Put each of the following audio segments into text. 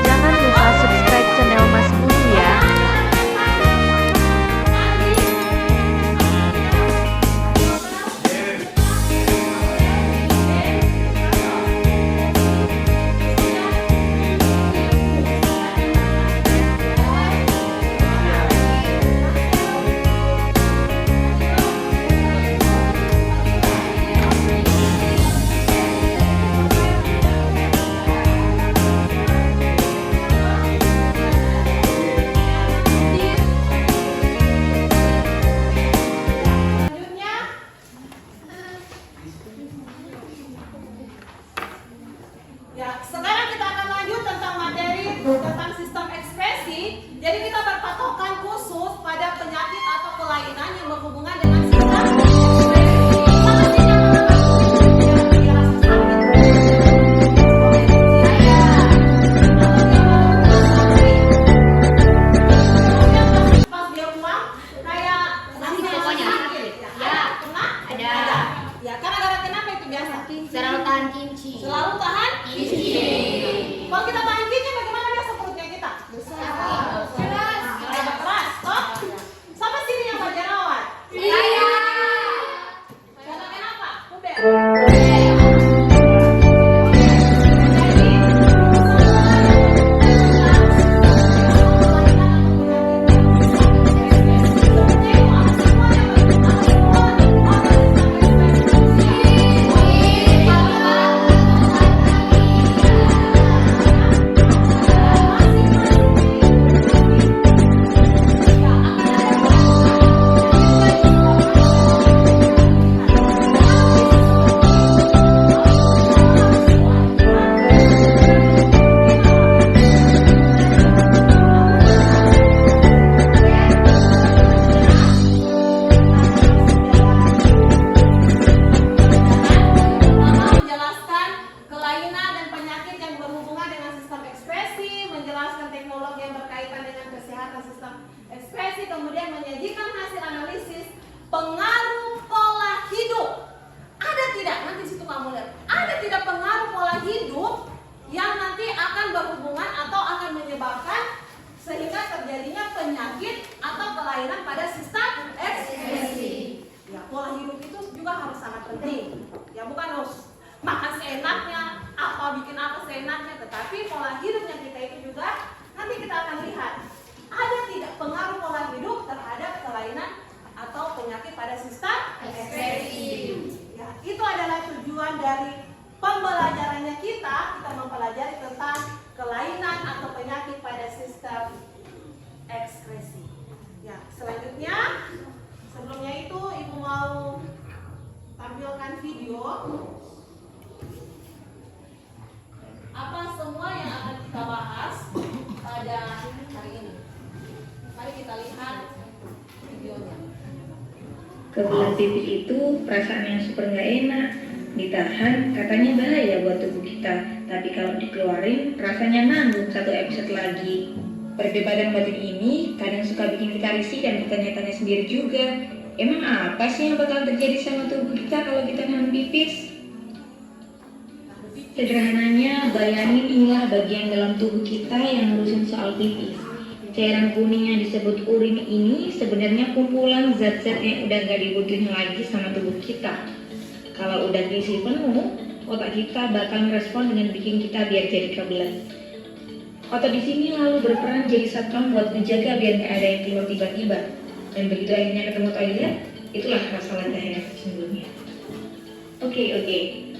Jangan lupa subscribe channel Mas Budi ya. Ya, sekarang kita akan lanjut tentang materi tentang sistem ekspresi. Jadi kita berpatokan khusus pada penyakit atau kelainan yang berhubungan dengan sistem ekspresi. Pas dia pulang kayak pokoknya ada. Ya, karena gara kenapa itu biasa? Selalu tahan kimchi. Selalu tahan kimchi. Kalau kita tahan kimchi bagaimana biasa perutnya kita? Keras. Oh, sama sini yang baca rawat. Saya. Karena kenapa? Udah. Menjelaskan kelainan dan penyakit yang berhubungan dengan sistem ekspresi, menjelaskan teknologi yang berkaitan dengan kesehatan sistem ekspresi, kemudian menyajikan hasil analisis pengaruh pola hidup. Ada tidak? Nanti situ kamu lihat. Ada tidak pengaruh pola hidup yang nanti akan berhubungan atau akan menyebabkan sehingga terjadinya penyakit atau kelainan pada sistem ekspresi. Ya, pola hidup itu juga harus sangat penting. Ya, bukan harus makan seenaknya, bikin apa seenaknya, tetapi pola hidupnya kita itu juga nanti kita akan lihat ada tidak pengaruh pola hidup terhadap kelainan atau penyakit pada sistem ekspresi. Ya, itu adalah tujuan dari pembelajarannya kita mempelajari tentang kelainan atau penyakit pada sistem ekspresi. Ya, selanjutnya sebelumnya itu Ibu mau tampilkan video apa semua yang akan kita bahas pada hari ini. Mari kita lihat videonya. Kebelet pipis itu perasaan yang super nggak enak. Ditahan katanya bahaya buat tubuh kita, tapi kalau dikeluarin rasanya nanggung satu episode lagi. Perdebatan batin ini kadang suka bikin kita risih dan bertanya-tanya sendiri juga. Emang apa sih yang bakal terjadi sama tubuh kita kalau kita nahan pipis? Sederhananya, bayangin inilah bagian dalam tubuh kita yang ngurusin soal pipis. Cairan kuning yang disebut urin ini sebenarnya kumpulan zat-zat yang udah gak dibutuhin lagi sama tubuh kita. Kalau udah diisi penuh, otak kita bakal merespon dengan bikin kita biar jadi kebelet. Otot di sini lalu berperan jadi satpam buat menjaga biar gak ada yang keluar tiba-tiba. Dan begitu akhirnya ketemu toilet, itulah rasa lega yang sesungguhnya. Oke.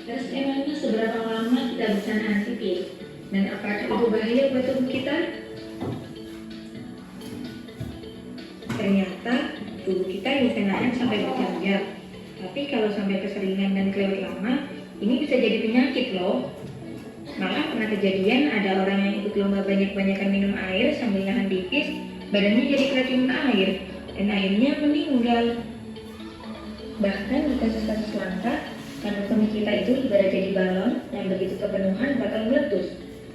Terus emangnya seberapa lama kita bisa nahan pipis? Dan apakah itu bahaya buat tubuh kita? Ternyata tubuh kita bisa nahan sampai berjam-jam. Tapi kalau sampai keseringan dan kelewat lama, ini bisa jadi penyakit loh. Malah pernah kejadian ada orang yang ikut lomba banyak-banyakan minum air sambil nahan pipis, badannya jadi keracunan air, dan akhirnya meninggal. Bahkan di kasus-kasus langka, kandung kemih kita itu ibarat jadi balon yang begitu kepenuhan bakal meletus.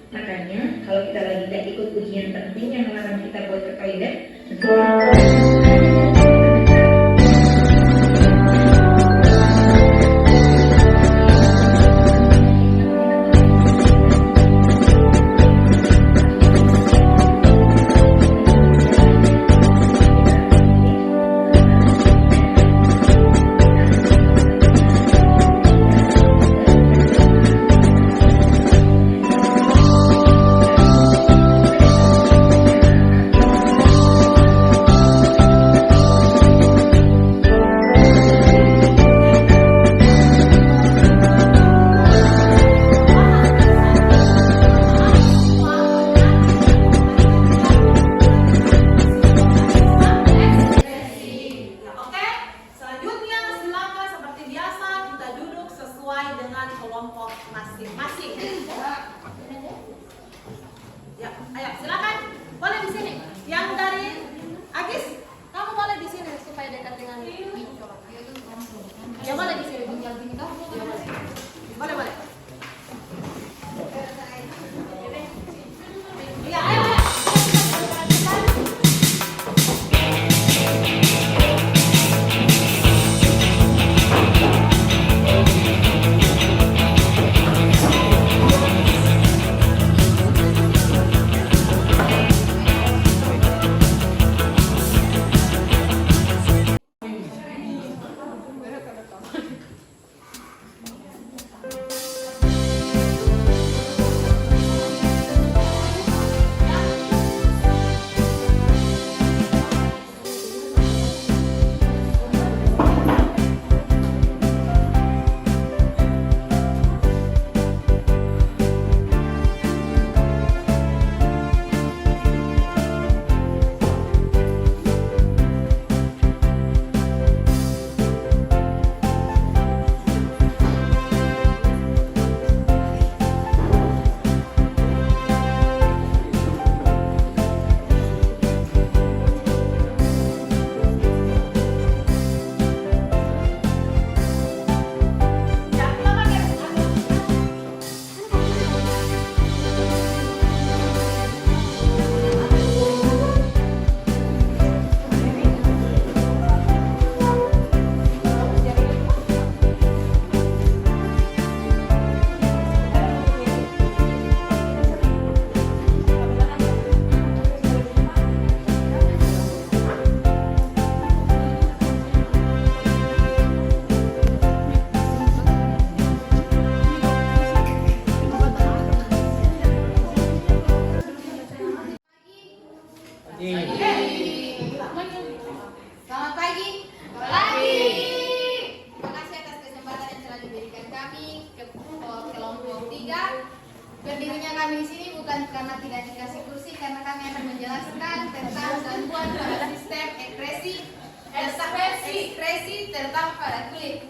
Makanya kalau kita lagi gak ikut ujian penting yang melarang kita buat ke toilet, Berdirinya kami di sini bukan karena tidak dikasih kursi, karena kami akan menjelaskan tentang gangguan pada sistem ekspresi tentang pada kulit.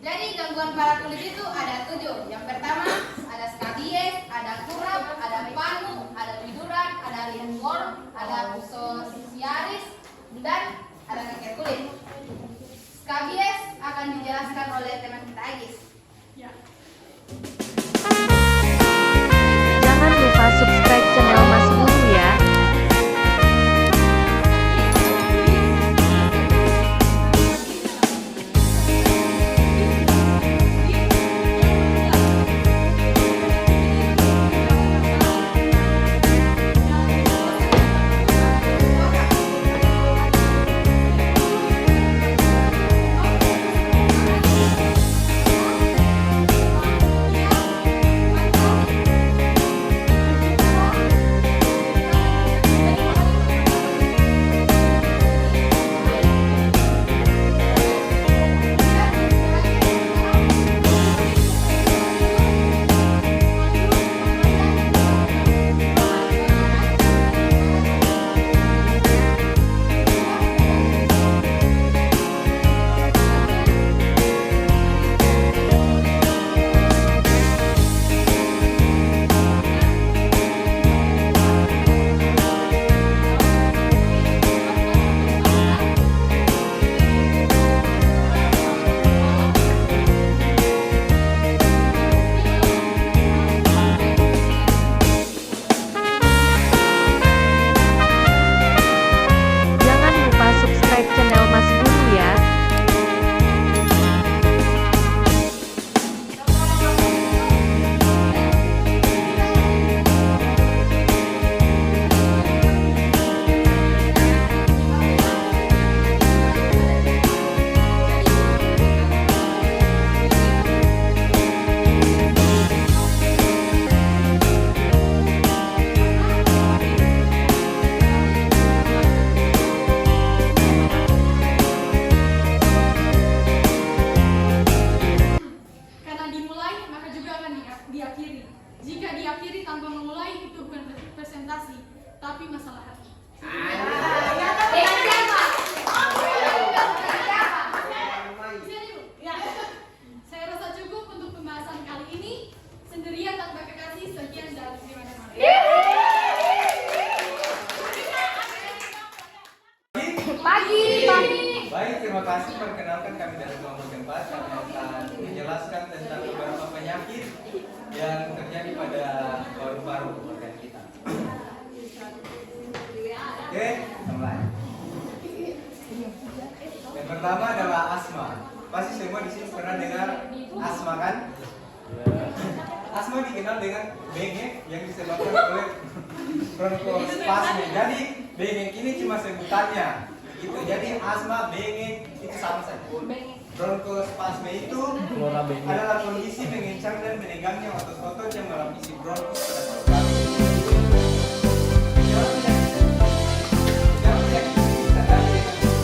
Jadi gangguan pada kulit itu ada 7. Yang pertama ada skabies, ada kurap, ada panu, ada biduran, ada ringworm, ada psoriasis, dan ada kanker kulit. Skabies akan dijelaskan oleh teman kita Agis. Jangan lupa subscribe channel Mas Guru ya. Jangan lupa subscribe channel Mas Guru ya. Karena dimulai, maka juga akan diakhiri. Jika diakhiri tanpa memulai, itu bukan presentasi, tapi masalah hati. Dengan siapa? Saya rasa cukup untuk pembahasan kali ini. Sendirian tanpa kekasih, sekian dan terima kasih. Baik, terima kasih. Perkenalkan kami dari kelompok 4. Kami akan menjelaskan tentang beberapa penyakit yang terjadi pada paru-paru organ kita. Oke, mulai. Yang pertama adalah asma. Pasti semua di sini pernah dengar asma kan? Asma dikenal dengan bengek yang disebabkan oleh bronkospasme. Jadi bengek ini cuma sebutannya. Gitu. Jadi asma, bengek itu sama saja. Bronkospasme itu adalah kondisi mengencang dan menegangnya otot-otot yang melapisi bronkus pada paru-paru.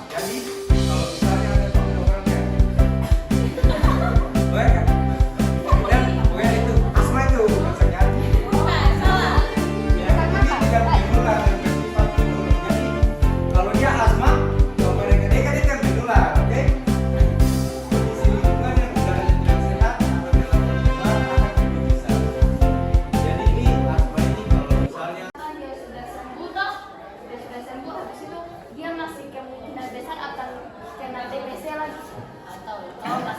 Jadi kalau misalnya ada orang yang baik kan? Dan pokoknya itu asma itu bukan sakit. Ya, ini tidak menular dan bersifat kronis. Jadi kalau dia asma, kalau mereka dia kan menular, oke? Kondisi lingkungan yang udaranya tidak sehat atau dalam lingkungan akan bisa. Jadi ini asma ini kalau misalnya Dia sudah sembuh, habis itu dia masih kemungkinan besar akan kena TBC lagi. Atau apa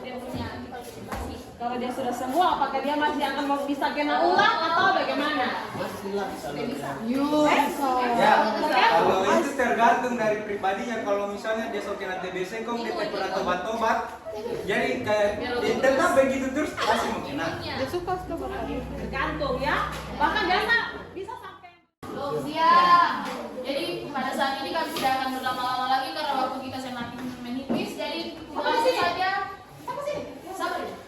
dia punya antisipasi. Kalau dia sudah sembuh, apakah dia masih akan bisa kena ulang atau bagaimana? ya, kalau itu tergantung dari pribadinya. Kalau misalnya dia sok kena TBC, kok dia pernah tobat-tobat, jadi kayak dia tetap begitu terus pasti mau kena. Tergantung ya. Bahkan bisa sampai. Ya, jadi pada saat ini kami tidak akan berlama-lama lagi karena waktu kita semakin menipis. Jadi langsung saja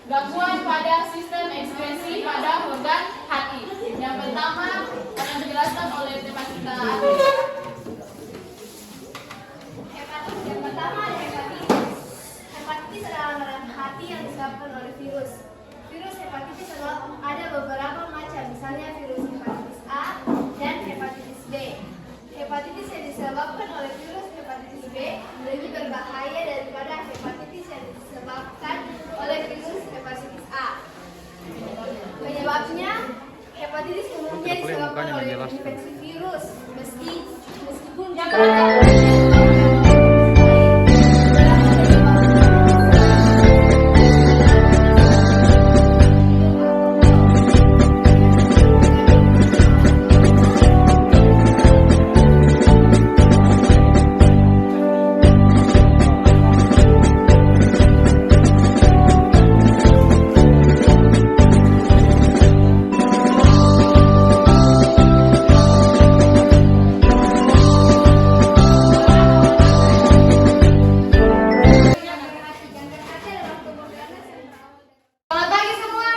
gangguan pada sistem ekspresi pada organ hati. Yang pertama akan dijelaskan oleh teman kita Agis. Yang pertama ada hepatitis. Hepatitis adalah hati yang disebabkan oleh virus. Virus disebabkan oleh infeksi virus. Meskipun Yang Selamat pagi semua.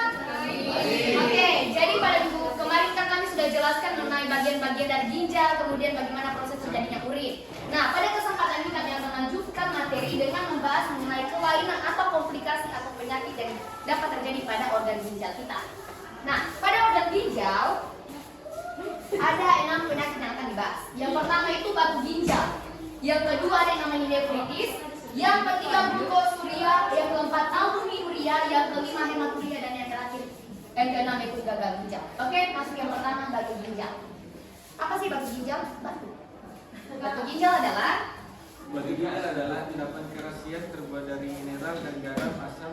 Oke, jadi pada minggu kemarin kan kami sudah jelaskan mengenai bagian-bagian dari ginjal, kemudian bagaimana proses terjadinya urin. Nah, pada kesempatan ini kami akan melanjutkan materi dengan membahas mengenai kelainan atau komplikasi atau penyakit yang dapat terjadi pada organ ginjal kita. Nah, pada organ ginjal ada 6 penyakit yang akan dibahas. Yang pertama itu batu ginjal. Yang kedua ada yang namanya nefritis. Yang ketiga glukosuria. Yang keempat albuminuria. Yang kelima hematuria dan yang terakhir yang keenam itu gagal ginjal. Oke, masuk yang pertama batu ginjal. Apa sih batu ginjal? Batu ginjal adalah endapan kalsium terbuat dari mineral dan garam asam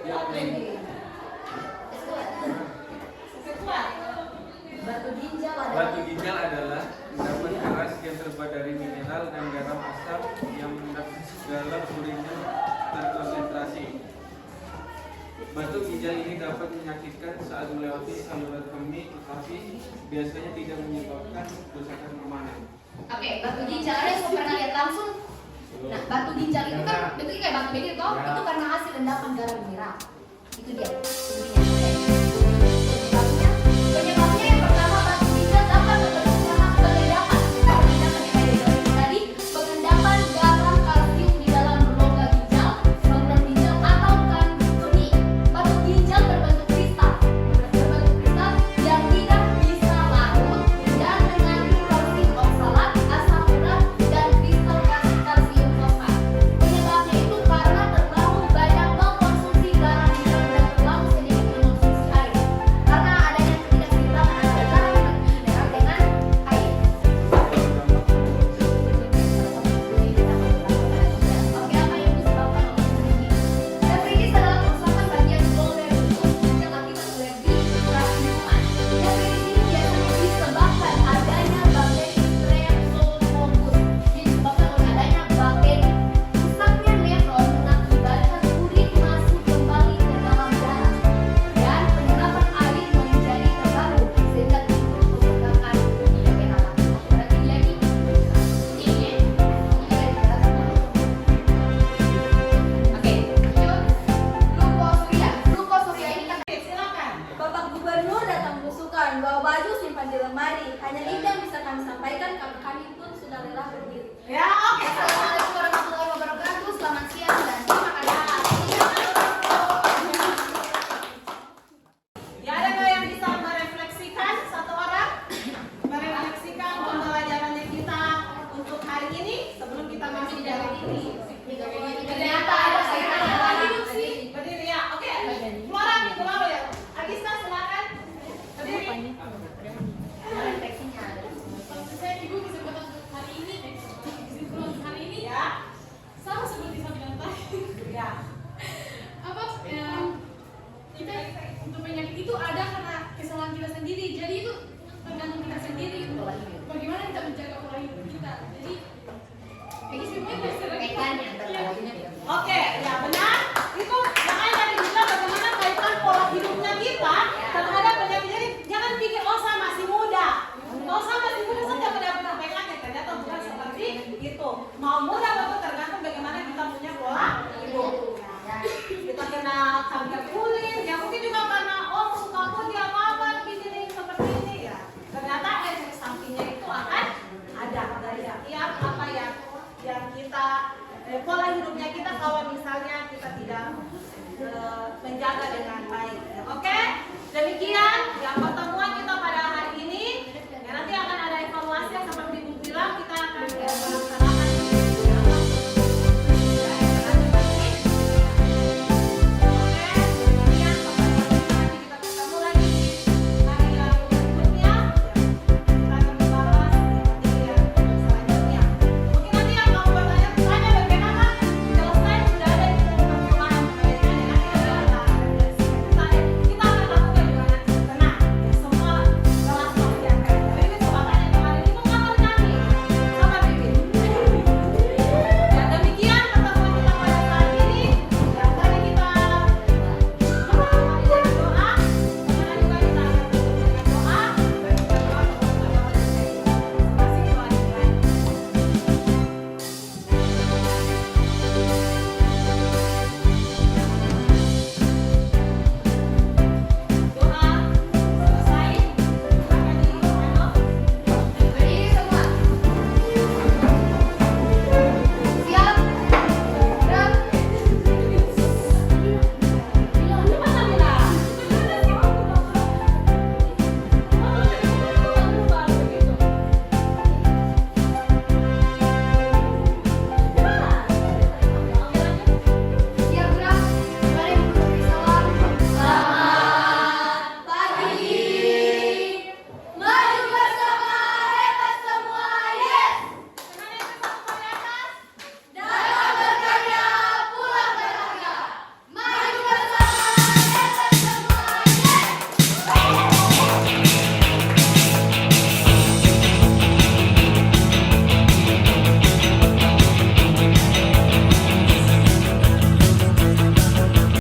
yang Batu ginjal adalah endapan keras yang terbuat dari mineral dan garam asam yang dalam urinnya terkonsentrasi. Batu ginjal ini dapat menyakitkan saat melewati saluran kemih, tetapi biasanya tidak menyebabkan kerusakan permanen. Oke, batu ginjal ada yang pernah lihat langsung? Nah, batu ginjal itu kan bentuknya kayak batu begini toh, itu karena hasil endapan garam mineral. Itu dia. Penyebabnya yang pertama batu ginjal dapat terjadi karena pengendapan. Tadi pengendapan garam kalsium di dalam rongga ginjal, saluran ginjal atau kandung kemih. Batu ginjal berbentuk kristal yang tidak bisa larut dan mengandung kalsium oksalat, asam urat dan kristal kalsium fosfat. Penyebabnya itu karena terlalu banyak mengkonsumsi garam ginjal dan terlalu sedikit mengkonsumsi air. Karena adanya ketidakseimbang antara garam mineral dengan air. Oke, apa yang disebabkan oleh ini? Nefritis adalah kerusakan bagian glomerular ginjal akibat alergi terhadap minuman. Nefritis ini biasanya disebabkan adanya bakteri Streptococcus. Disebabkan oleh adanya bakteri. Rusaknya nefron mengakibatkan urin masuk kembali ke dalam darah dan penyerapan air menjadi terganggu sehingga timbul pembengkakan di pH. Berarti dia ini Oke, glukosuria. Glukosuria ini kan silakan. Bapak Gubernur datang belusukan, bawa baju simpan di lemari. Hanya itu yang bisa kami sampaikan karena kami pun sudah lelah berdiri. Ya, oke. Assalamualaikum warahmatullahi wabarakatuh. Selamat siang dan terima kasih. Ya, ada nggak yang bisa merefleksikan satu orang? Merefleksikan pembelajarannya kita untuk hari ini sebelum kita masuk di dalam ini. Ternyata ada kaitannya lagi. Berdiri ya, oke. Flora, minggu lalu ya. Agista silakan. Berdiri. Refleksinya. Saya ibu kesempatan hari ini, kesimpulan hari ini Ya, sama seperti saya bilang tadi. ya. Apa kita untuk penyakit itu ada karena kesalahan kita sendiri. Jadi itu tergantung kita sendiri. Bagaimana kita menjaga pola hidup kita. Jadi semuanya terserah kita. Kaitannya antara lainnya. Oke, ya benar.